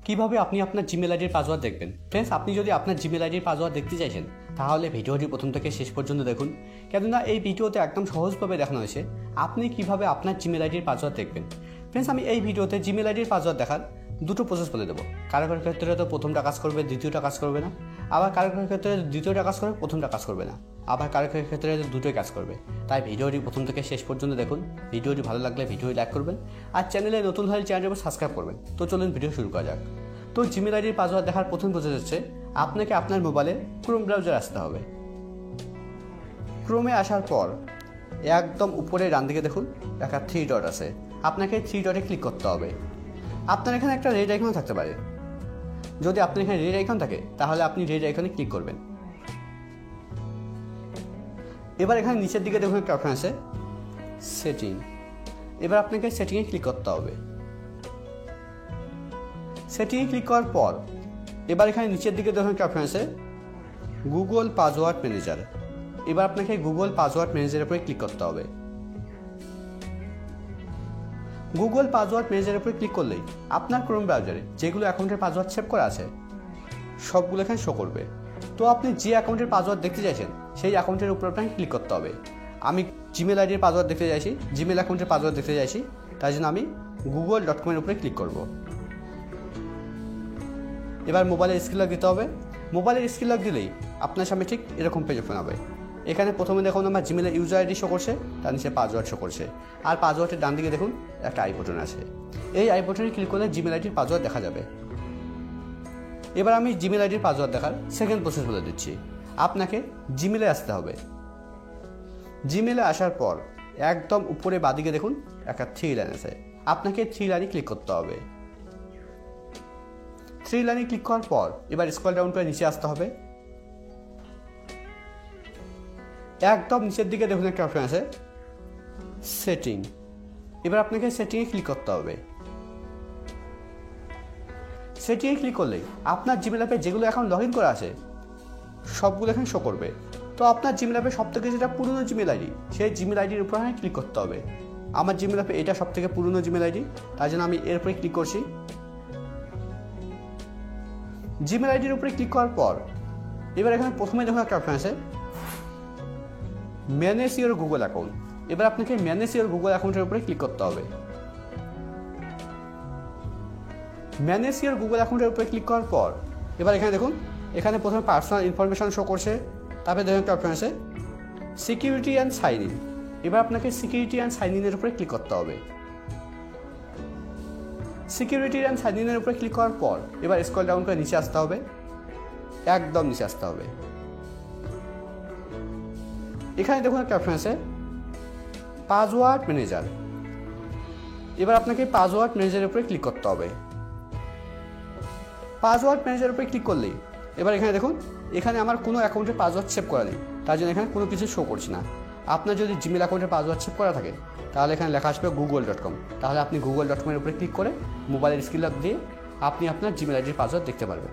কিভাবে আপনি আপনার জিমেল আইডির পাসওয়ার্ড দেখবেন। ফ্রেন্ডস, আপনি যদি আপনার জিমেল আইডির পাসওয়ার্ড দেখতে চাইছেন তাহলে ভিডিওটি প্রথম থেকে শেষ পর্যন্ত দেখুন, কেননা এই ভিডিওতে একদম সহজভাবে দেখানো হয়েছে আপনি কিভাবে আপনার জিমেল আইডির পাসওয়ার্ড দেখবেন। ফ্রেন্ডস, আমি এই ভিডিওতে জিমেল আইডির পাসওয়ার্ড দেখার দুটো প্রসেস বলে দেবো। কারো কারো ক্ষেত্রে তো প্রথমটা কাজ করবে, দ্বিতীয়টা কাজ করবে না। আবার কারো কারো ক্ষেত্রে দ্বিতীয়টা কাজ করবে, প্রথমটা কাজ করবে না। আবার কারো কারো ক্ষেত্রে দুটোই কাজ করবে। তাই ভিডিওটি প্রথম থেকে শেষ পর্যন্ত দেখুন। ভিডিওটি ভালো লাগলে ভিডিওটি লাইক করবেন, আর চ্যানেলে নতুন হলে চ্যানেলটি সাবস্ক্রাইব করবেন। তো চলুন ভিডিও শুরু করা যাক। তো জিমেল আইডির পাসওয়ার্ড দেখার প্রথম প্রসেস হচ্ছে আপনাকে আপনার মোবাইলে ক্রোম ব্রাউজার আসতে হবে। ক্রোমে আসার পর একদম উপরে ডান দিকে দেখুন একটা 3 ডট আছে, আপনাকে 3 ডটে ক্লিক করতে হবে। আপনার এখানে একটা রেড আইকন থাকতে পারে। যদি আপনার এখানে রেড আইকন থাকে তাহলে আপনি রেড আইকনে ক্লিক করবেন। এবার এখানে নিচের দিকে দেখুন একটা অপশন আছে সেটিং। এবার আপনাকে সেটিংয়ে ক্লিক করতে হবে। সেটিংয়ে ক্লিক করার পর এবার এখানে নিচের দিকে দেখুন একটা অপশন আছে গুগল পাসওয়ার্ড ম্যানেজার। এবার আপনাকে গুগল পাসওয়ার্ড ম্যানেজারের উপরে ক্লিক করতে হবে। গুগল পাসওয়ার্ড ম্যানেজারের উপরে ক্লিক করলেই আপনার ক্রোম ব্রাউজারে যেগুলো অ্যাকাউন্টের পাসওয়ার্ড সেভ করা আছে সবগুলো এখানে শো করবে। তো আপনি যে অ্যাকাউন্টের পাসওয়ার্ড দেখতে চাইছেন সেই অ্যাকাউন্টের উপর আপনাকে ক্লিক করতে হবে। আমি জিমেল আইডির পাসওয়ার্ড দেখতে চাইছি, জিমেল অ্যাকাউন্টের পাসওয়ার্ড দেখতে চাইছি, তাই জন্য আমি google.com-এর উপরে ক্লিক করব। এবার মোবাইলের স্ক্রিন লক দিতে হবে। মোবাইলের স্ক্রিন লক দিলেই আপনার সামনে ঠিক এরকম পেজ ওপেন হবে। এখানে প্রথমে দেখুন আমার জিমেলের ইউজার আইডি শো করছে, তার নিচে পাসওয়ার্ড শো করছে, আর পাসওয়ার্ডের ডান দিকে দেখুন একটা আই বাটন আছে। এই আই বাটনে ক্লিক করলে জিমেল আইডির পাসওয়ার্ড দেখা যাবে। এবার আমি জিমেল আইডির পাসওয়ার্ড দেখার সেকেন্ড প্রসেস বলে দিচ্ছি। আপনাকে জিমেলে আসতে হবে। জিমেলে আসার পর একদম উপরে বাঁদিকে দেখুন একটা 3 লাইন আছে, আপনাকে 3 লাইনে ক্লিক করতে হবে। 3 লাইনে ক্লিক করার পর এবার স্ক্রল ডাউন করে নিচে আসতে হবে। একদম নিচের দিকে দেখুন একটা অপশন আছে সেটিং। এবার আপনাকে সেটিংয়ে ক্লিক করতে হবে। সেটিংয়ে ক্লিক করলেই আপনার জিমেল অ্যাপে যেগুলো এখন লগ ইন করা আছে সবগুলো এখানে শো করবে। তো আপনার জিমেল অ্যাপে সব থেকে যেটা পুরনো জিমেল আইডি সেই জিমেল আইডির উপর আমি ক্লিক করতে হবে। আমার জিমেল অ্যাপে এটা সব থেকে পুরনো জিমেল আইডি, তাই জন্য আমি এর উপরে ক্লিক করছি। জিমেল আইডির উপরে ক্লিক করার পর এবার এখানে প্রথমে দেখুন একটা অপশন আছে ম্যানেজ ইওর গুগল অ্যাকাউন্ট। এবার আপনাকে ম্যানেজ ইওর গুগল অ্যাকাউন্টের উপরে ক্লিক করতে হবে। ম্যানেজ ইওর গুগল অ্যাকাউন্টের উপরে ক্লিক করার পর এবার এখানে দেখুন এখানে প্রথমে পার্সোনাল ইনফরমেশন শো করছে, তারপরে দেখুন একটা অপশন আছে সিকিউরিটি অ্যান্ড সাইন ইন। এবার আপনাকে সিকিউরিটি অ্যান্ড সাইন ইনের উপরে ক্লিক করতে হবে। সিকিউরিটি অ্যান্ড সাইন ইনের উপরে ক্লিক করার পর এবার স্ক্রল ডাউন করে নিচে আসতে হবে, একদম নিচে আসতে হবে। এখানে দেখুন একটা অপশন আছে পাসওয়ার্ড ম্যানেজার। এবার আপনাকে পাসওয়ার্ড ম্যানেজারের উপরে ক্লিক করতে হবে। পাসওয়ার্ড ম্যানেজারের উপরে ক্লিক করলেই এবার এখানে দেখুন এখানে আমার কোনো অ্যাকাউন্টের পাসওয়ার্ড সেভ করা নেই, তার জন্য এখানে কোনো কিছু শো করছে না। আপনার যদি জিমেল অ্যাকাউন্টের পাসওয়ার্ড সেভ করা থাকে তাহলে এখানে লেখা আসবে google.com। তাহলে আপনি google.com-এর উপরে ক্লিক করে মোবাইলের স্ক্রিন লক দিয়ে আপনি আপনার জিমেল আইডির পাসওয়ার্ড দেখতে পারবেন।